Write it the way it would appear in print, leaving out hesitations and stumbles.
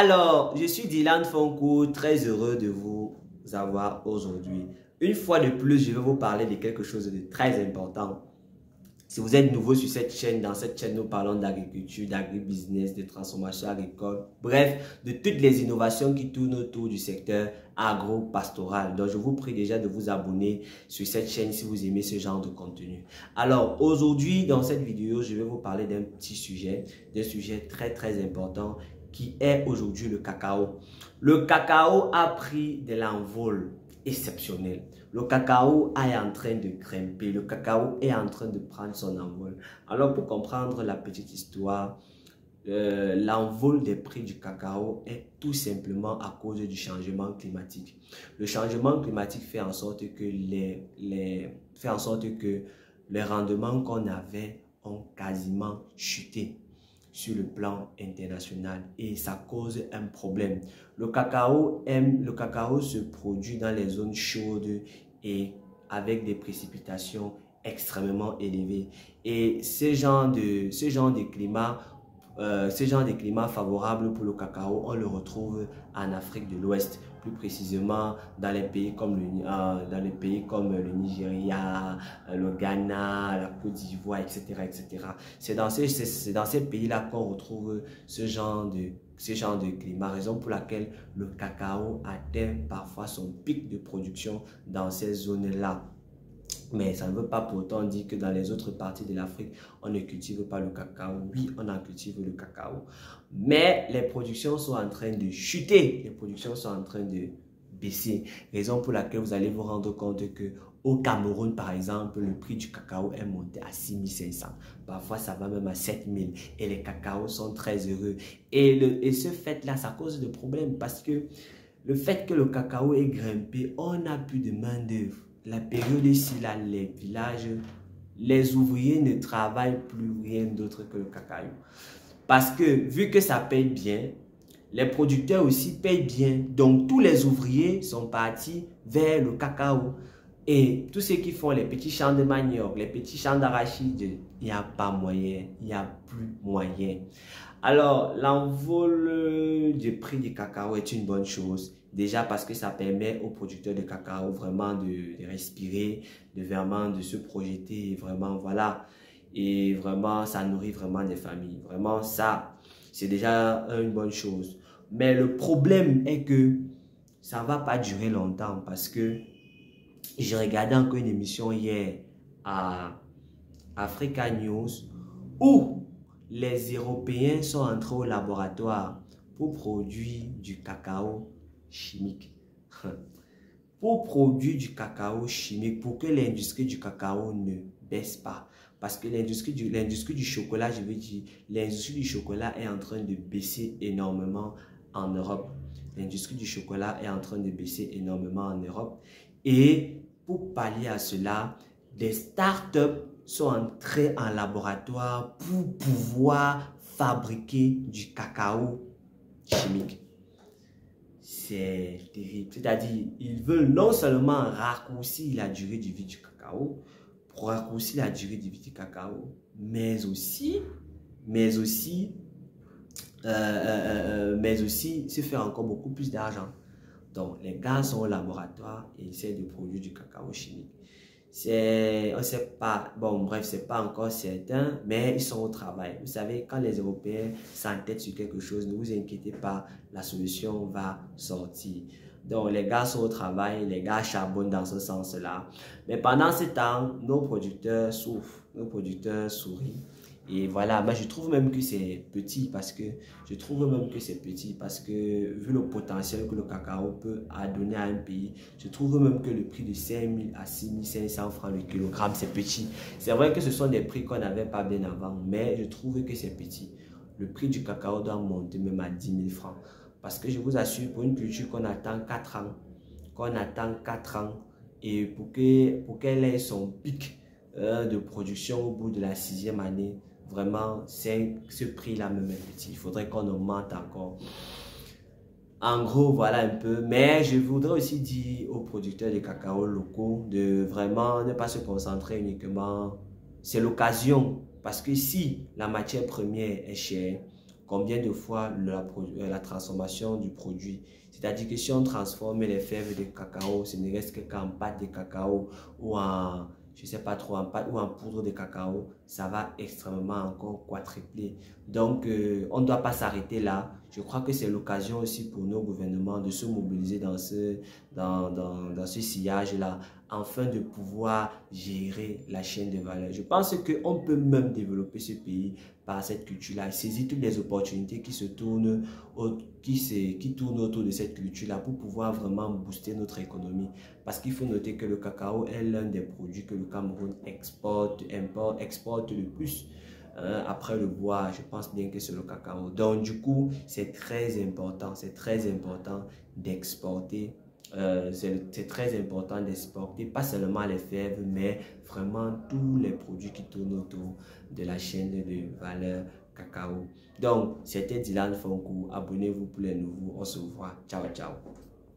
Alors, je suis Dylan Fonko, très heureux de vous avoir aujourd'hui. Une fois de plus, je vais vous parler de quelque chose de très important. Si vous êtes nouveau sur cette chaîne, dans cette chaîne, nous parlons d'agriculture, d'agribusiness, de transformation agricole, bref, de toutes les innovations qui tournent autour du secteur agro-pastoral. Donc, je vous prie déjà de vous abonner sur cette chaîne si vous aimez ce genre de contenu. Alors, aujourd'hui, dans cette vidéo, je vais vous parler d'un petit sujet, d'un sujet très important qui est aujourd'hui le cacao. Le cacao a pris de l'envol exceptionnel. Le cacao est en train de grimper, le cacao est en train de prendre son envol. Alors pour comprendre la petite histoire, l'envol des prix du cacao est tout simplement à cause du changement climatique. Le changement climatique fait en sorte que les rendements qu'on avait ont quasiment chuté sur le plan international et ça cause un problème. Le cacao se produit dans les zones chaudes et avec des précipitations extrêmement élevées. Et ce genre de climat favorable pour le cacao, on le retrouve en Afrique de l'Ouest, plus précisément dans les pays comme le Nigeria, le Ghana, la Côte d'Ivoire, etc. C'est dans ces pays-là qu'on retrouve ce genre de climat, raison pour laquelle le cacao atteint parfois son pic de production dans ces zones-là. Mais ça ne veut pas pour autant dire que dans les autres parties de l'Afrique, on ne cultive pas le cacao. Oui, on en cultive le cacao. Mais les productions sont en train de chuter. Les productions sont en train de baisser. Raison pour laquelle vous allez vous rendre compte que au Cameroun, par exemple, le prix du cacao est monté à 6500. Parfois, ça va même à 7000. Et les cacaos sont très heureux. Et ce fait-là, ça cause de problèmes parce que le fait que le cacao est grimpé, on n'a plus de main-d'œuvre. La période ici, là, les villages, les ouvriers ne travaillent plus rien d'autre que le cacao. Parce que vu que ça paye bien, les producteurs aussi payent bien. Donc tous les ouvriers sont partis vers le cacao. Et tous ceux qui font les petits champs de manioc, les petits champs d'arachide, il n'y a pas moyen, il n'y a plus moyen. Alors, l'envol du prix du cacao est une bonne chose. Déjà parce que ça permet aux producteurs de cacao vraiment de respirer, de se projeter, vraiment, voilà. Et vraiment, ça nourrit vraiment des familles. Vraiment, ça, c'est déjà une bonne chose. Mais le problème est que ça ne va pas durer longtemps parce que j'ai regardé encore une émission hier à Africa News où les Européens sont entrés au laboratoire pour produire du cacao chimique. Pour produire du cacao chimique, pour que l'industrie du cacao ne baisse pas. Parce que l'industrie du chocolat, je veux dire, l'industrie du chocolat est en train de baisser énormément en Europe. L'industrie du chocolat est en train de baisser énormément en Europe. Et pour pallier à cela, des startups sont entrés en laboratoire pour pouvoir fabriquer du cacao chimique. C'est terrible. C'est-à-dire, ils veulent non seulement raccourcir la durée de vie du cacao, pour raccourcir la durée de vie du cacao, mais aussi se faire encore beaucoup plus d'argent. Donc, les gars sont au laboratoire et essaient de produire du cacao chimique. On ne sait pas, bon bref, c'est pas encore certain, mais ils sont au travail. Vous savez, quand les Européens s'entêtent sur quelque chose, ne vous inquiétez pas, la solution va sortir. Donc les gars sont au travail, les gars charbonnent dans ce sens-là. Mais pendant ce temps, nos producteurs souffrent, nos producteurs sourient. Et voilà, mais je trouve même que c'est petit parce que vu le potentiel que le cacao peut donner à un pays, je trouve même que le prix de 5 000 à 6 500 francs le kilogramme, c'est petit. C'est vrai que ce sont des prix qu'on n'avait pas bien avant, mais je trouve que c'est petit. Le prix du cacao doit monter même à 10 000 francs. Parce que je vous assure, pour une culture qu'on attend 4 ans, et pour qu'elle ait son pic de production au bout de la 6e année, vraiment, ce prix-là même est petit. Il faudrait qu'on augmente encore. En gros, voilà un peu. Mais je voudrais aussi dire aux producteurs de cacao locaux de vraiment ne pas se concentrer uniquement. C'est l'occasion. Parce que si la matière première est chère, combien de fois la transformation du produit. C'est-à-dire que si on transforme les fèves de cacao, ce ne reste qu'en pâte de cacao ou en, je sais pas trop, en pâte ou en poudre de cacao, ça va extrêmement encore quadrupler. Donc, on ne doit pas s'arrêter là. Je crois que c'est l'occasion aussi pour nos gouvernements de se mobiliser dans ce sillage-là, afin de pouvoir gérer la chaîne de valeur. Je pense qu'on peut même développer ce pays par cette culture-là, saisir toutes les opportunités qui tournent autour de cette culture-là pour pouvoir vraiment booster notre économie. Parce qu'il faut noter que le cacao est l'un des produits que le Cameroun exporte le plus. Après le bois, je pense bien que c'est le cacao. Donc du coup, c'est très important d'exporter. C'est très important d'exporter, pas seulement les fèves, mais vraiment tous les produits qui tournent autour de la chaîne de valeur cacao. Donc, c'était Dylan Fonkou. Abonnez-vous pour les nouveaux. On se voit. Ciao, ciao.